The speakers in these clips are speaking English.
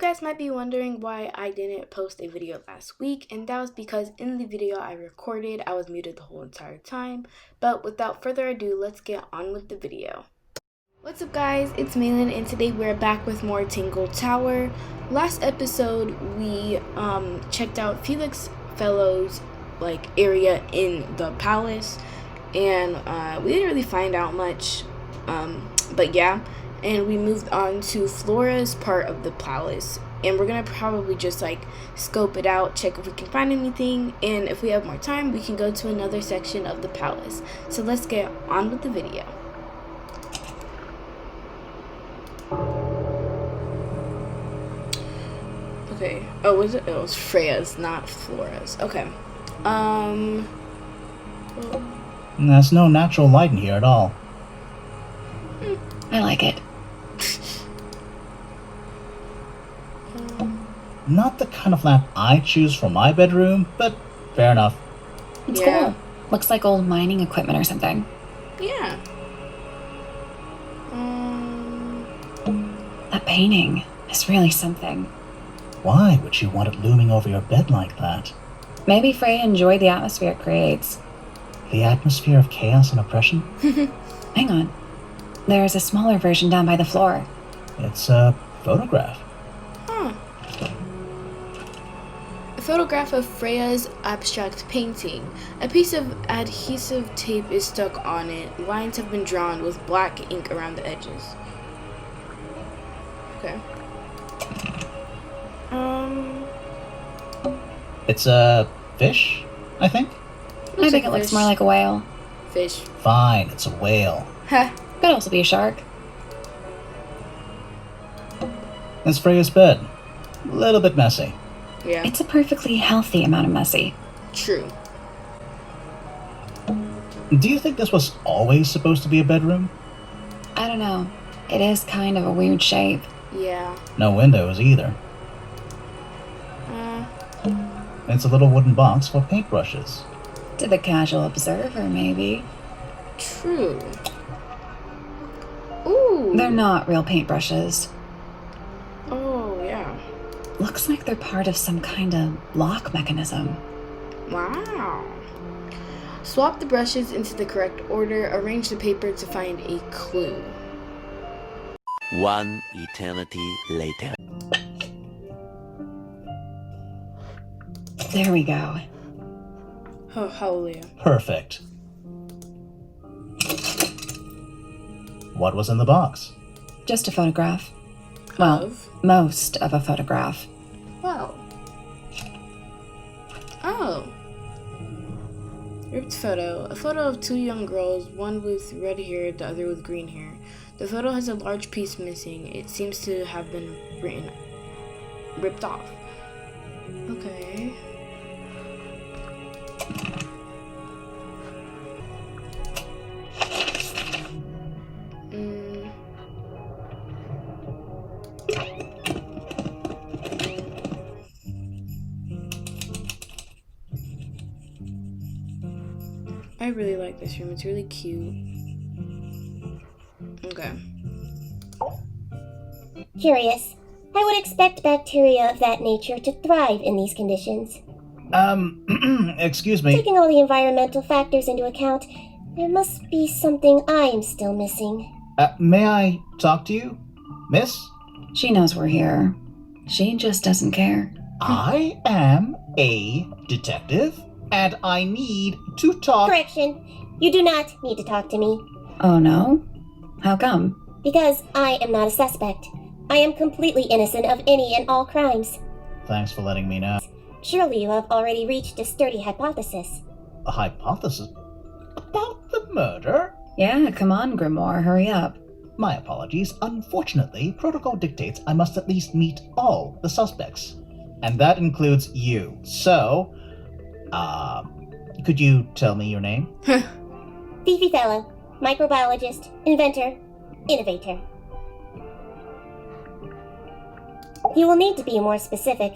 guys might be wondering why I didn't post a video last week, and that was because in the video I recorded, I was muted the whole entire time. But without further ado, let's get on with the video. What's up guys, it's Malin, and today we're back with more Tangle Tower. Last episode we checked out Fifi Fellow's area in the palace, and we didn't really find out much, but yeah. And we moved on to Flora's part of the palace, and we're gonna probably just scope it out, check if we can find anything, and if we have more time we can go to another section of the palace. So let's get on with the video. Okay, oh, was it? It was Freya's, not Flora's. Okay. There's no natural light in here at all. I like it. Not the kind of lamp I choose for my bedroom, but fair enough. It's cool. Looks like old mining equipment or something. Yeah. That painting is really something. Why would you want it looming over your bed like that? Maybe Freya enjoyed the atmosphere it creates. The atmosphere of chaos and oppression? Hang on. There's a smaller version down by the floor. It's a photograph. Huh. A photograph of Freya's abstract painting. A piece of adhesive tape is stuck on it. Lines have been drawn with black ink around the edges. Okay. It's a fish, I think? I think it looks more like a whale. Fish. Fine, it's a whale. Heh. Could also be a shark. It's Freya's bed. A little bit messy. Yeah. It's a perfectly healthy amount of messy. True. Do you think this was always supposed to be a bedroom? I don't know. It is kind of a weird shape. Yeah. No windows either. It's a little wooden box for paintbrushes. To the casual observer, maybe. True. Ooh. They're not real paintbrushes. Oh, yeah. Looks like they're part of some kind of lock mechanism. Wow. Swap the brushes into the correct order. Arrange the paper to find a clue. One eternity later. There we go. Oh, hallelujah. Perfect. What was in the box? Just a photograph. Well, most of a photograph. Wow. Oh. Ripped photo. A photo of two young girls, one with red hair, the other with green hair. The photo has a large piece missing. It seems to have been ripped off. Okay. I really like this room. It's really cute. Okay. Curious. I would expect bacteria of that nature to thrive in these conditions. Excuse me. Taking all the environmental factors into account, there must be something I'm still missing. May I talk to you, miss? She knows we're here. She just doesn't care. I am a detective, and I need to talk. Correction. You do not need to talk to me. Oh no? How come? Because I am not a suspect. I am completely innocent of any and all crimes. Thanks for letting me know. Surely you have already reached a sturdy hypothesis. A hypothesis? About the murder? Yeah, come on, Grimoire, hurry up. My apologies. Unfortunately, protocol dictates I must at least meet all the suspects. And that includes you. So, could you tell me your name? Fifi Fellow, microbiologist, inventor, innovator. You will need to be more specific.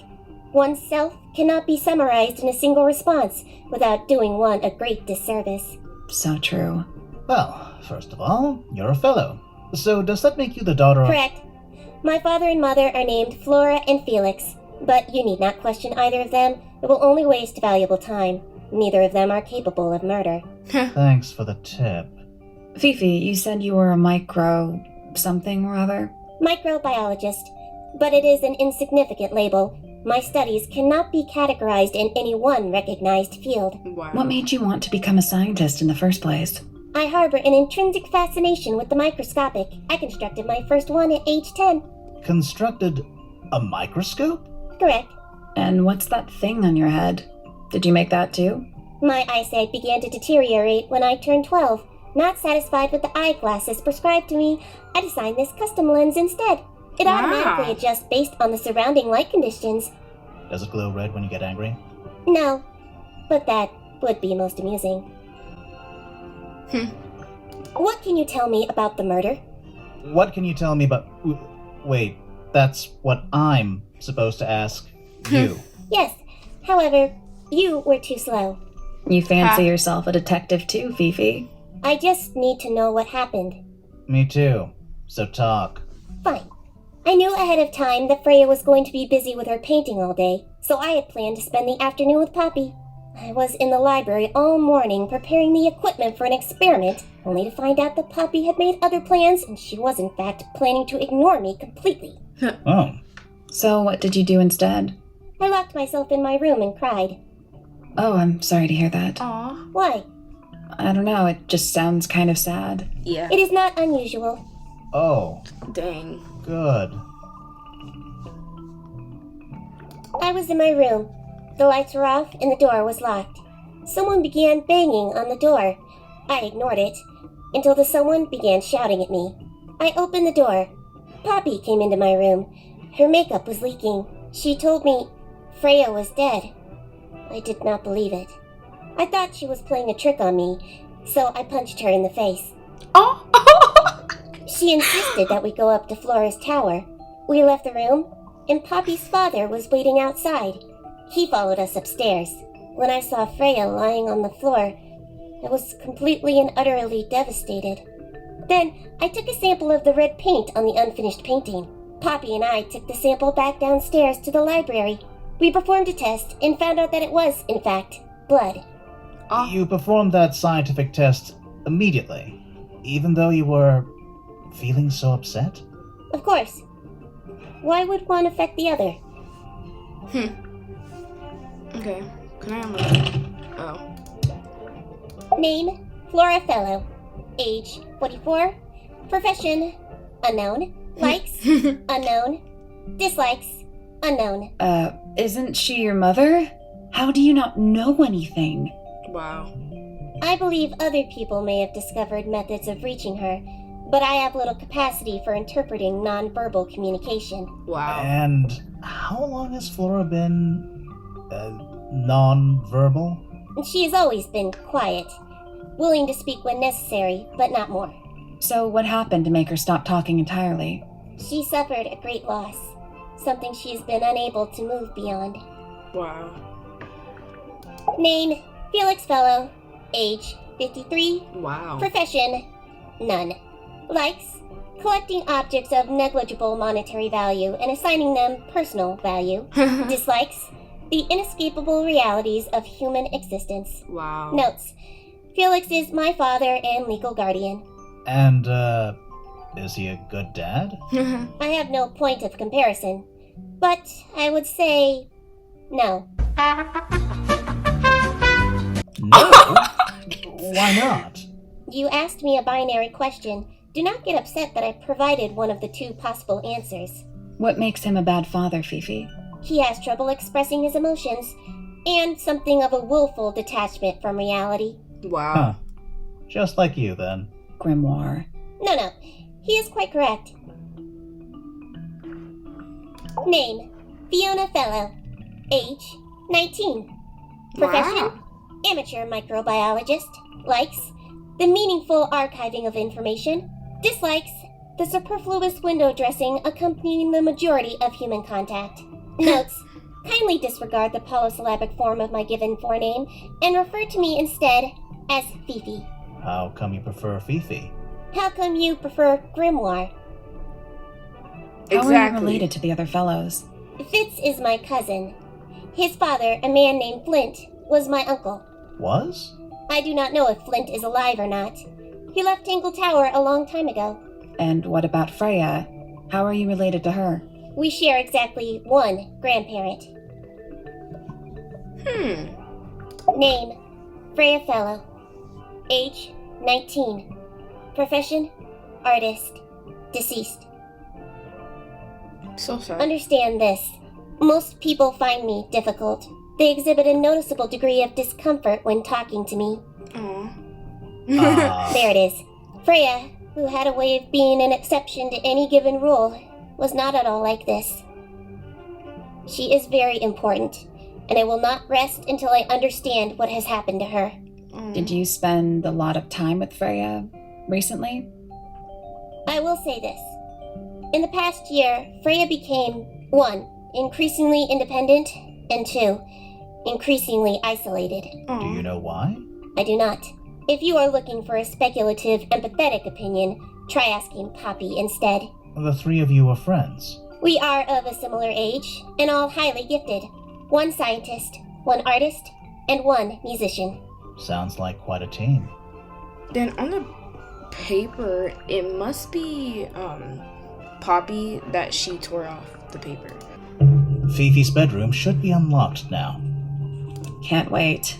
Oneself cannot be summarized in a single response without doing one a great disservice. So true. Well, first of all, you're a fellow. So does that make you the daughter of... Correct. My father and mother are named Flora and Felix, but you need not question either of them. It will only waste valuable time. Neither of them are capable of murder. Thanks for the tip. Fifi, you said you were a micro something or other? Microbiologist, but it is an insignificant label. My studies cannot be categorized in any one recognized field. Wow. What made you want to become a scientist in the first place? I harbor an intrinsic fascination with the microscopic. I constructed my first one at age 10. Constructed a microscope? Correct. And what's that thing on your head? Did you make that too? My eyesight began to deteriorate when I turned 12. Not satisfied with the eyeglasses prescribed to me, I designed this custom lens instead. It automatically adjusts based on the surrounding light conditions. Does it glow red when you get angry? No, but that would be most amusing. What can you tell me about the murder? What can you tell me about... Wait, that's what I'm supposed to ask you. Yes, however, you were too slow. You fancy yourself a detective too, Fifi. I just need to know what happened. Me too. So talk. Fine. I knew ahead of time that Freya was going to be busy with her painting all day, so I had planned to spend the afternoon with Poppy. I was in the library all morning preparing the equipment for an experiment, only to find out that Poppy had made other plans and she was in fact planning to ignore me completely. Oh. So what did you do instead? I locked myself in my room and cried. Oh, I'm sorry to hear that. Aw. Why? I don't know, it just sounds kind of sad. Yeah. It is not unusual. Oh, Dang. good. I was in my room. The lights were off and the door was locked. Someone began banging on the door. I ignored it until the someone began shouting at me. I opened the door. Poppy came into my room. Her makeup was leaking. She told me Freya was dead. I did not believe it. I thought she was playing a trick on me, so I punched her in the face. Oh! She insisted that we go up to Flora's tower. We left the room, and Poppy's father was waiting outside. He followed us upstairs. When I saw Freya lying on the floor, I was completely and utterly devastated. Then, I took a sample of the red paint on the unfinished painting. Poppy and I took the sample back downstairs to the library. We performed a test and found out that it was, in fact, blood. You performed that scientific test immediately, even though you were feeling so upset? Of course. Why would one affect the other? Okay. Can I unlock? Oh. Name, Freya Fellow. Age, 44. Profession, unknown. Likes, unknown. Dislikes, unknown. Isn't she your mother? How do you not know anything? Wow. I believe other people may have discovered methods of reaching her, but I have little capacity for interpreting nonverbal communication. Wow. And how long has Flora been non-verbal? She has always been quiet, willing to speak when necessary, but not more. So what happened to make her stop talking entirely? She suffered a great loss, something she has been unable to move beyond. Wow. Name, Fifi Fellow. Age, 53. Wow. Profession, none. Likes, collecting objects of negligible monetary value and assigning them personal value. Dislikes, the inescapable realities of human existence. Wow. Notes, Felix is my father and legal guardian. And, is he a good dad? I have no point of comparison, but I would say no. No? Why not? You asked me a binary question. Do not get upset that I provided one of the two possible answers. What makes him a bad father, Fifi? He has trouble expressing his emotions, and something of a willful detachment from reality. Wow. Huh. Just like you, then. Grimoire. No, he is quite correct. Name, Fifi Fellow. Age, 19. Profession, Wow. amateur microbiologist. Likes, the meaningful archiving of information. Dislikes, the superfluous window dressing accompanying the majority of human contact. Notes, kindly disregard the polysyllabic form of my given forename and refer to me instead as Fifi. How come you prefer Fifi? How come you prefer Grimoire? How are you Exactly. related to the other fellows? Fitz is my cousin. His father, a man named Flint, was my uncle. Was? I do not know if Flint is alive or not. He left Tangle Tower a long time ago. And what about Freya? How are you related to her? We share exactly one grandparent. Name, Freya Fellow. Age, 19. Profession, artist. Deceased. So sad. Understand this. Most people find me difficult. They exhibit a noticeable degree of discomfort when talking to me. Aw. There it is. Freya, who had a way of being an exception to any given rule, was not at all like this. She is very important, and I will not rest until I understand what has happened to her. Did you spend a lot of time with Freya recently? I will say this. In the past year, Freya became 1. Increasingly independent, and 2. Increasingly isolated. Do you know why? I do not. If you are looking for a speculative, empathetic opinion, try asking Poppy instead. The three of you are friends. We are of a similar age, and all highly gifted. 1 scientist, 1 artist, and 1 musician. Sounds like quite a team. Then on the paper, it must be Poppy that she tore off the paper. Fifi's bedroom should be unlocked now. Can't wait.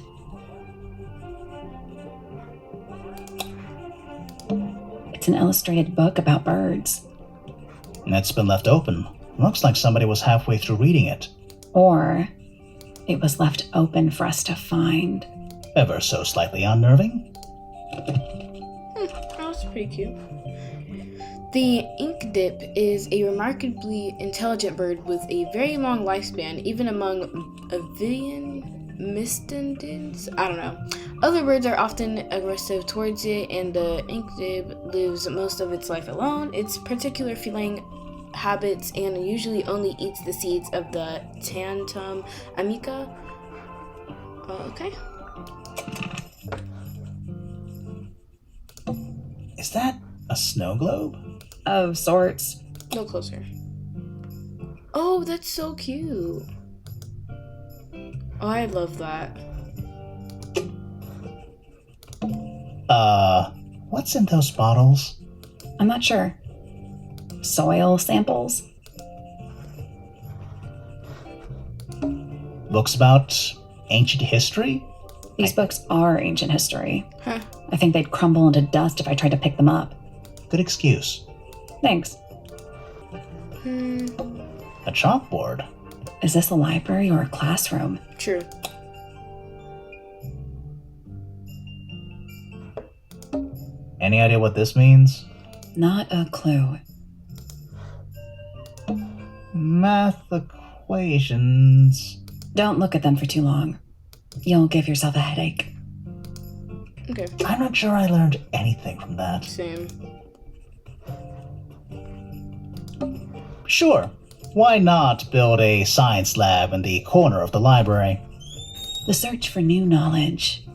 It's an illustrated book about birds. It's been left open. Looks like somebody was halfway through reading it. Or it was left open for us to find. Ever so slightly unnerving. That was pretty cute. The inkdip is a remarkably intelligent bird with a very long lifespan, even among avian mystidins. I don't know. Other birds are often aggressive towards it, and the inkdip lives most of its life alone. Its particular feline habits and usually only eats the seeds of the Tantum amica. Okay. Is that a snow globe? Of sorts. Go closer. Oh, that's so cute. Oh, I love that. What's in those bottles? I'm not sure. Soil samples? Books about ancient history? These books are ancient history. Huh. I think they'd crumble into dust if I tried to pick them up. Good excuse. Thanks. A chalkboard? Is this a library or a classroom? True. Any idea what this means? Not a clue. Math equations. Don't look at them for too long. You'll give yourself a headache. Okay. I'm not sure I learned anything from that. Same. Sure, why not build a science lab in the corner of the library? The search for new knowledge.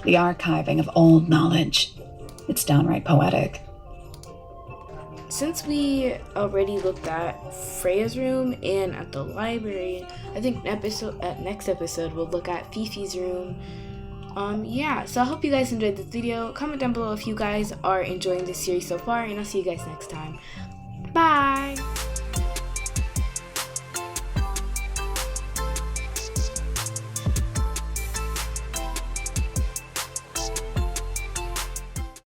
The archiving of old knowledge. It's downright poetic. Since we already looked at Freya's room and at the library, I think next episode we'll look at Fifi's room. Yeah, so I hope you guys enjoyed this video. Comment down below if you guys are enjoying this series so far, and I'll see you guys next time. Bye!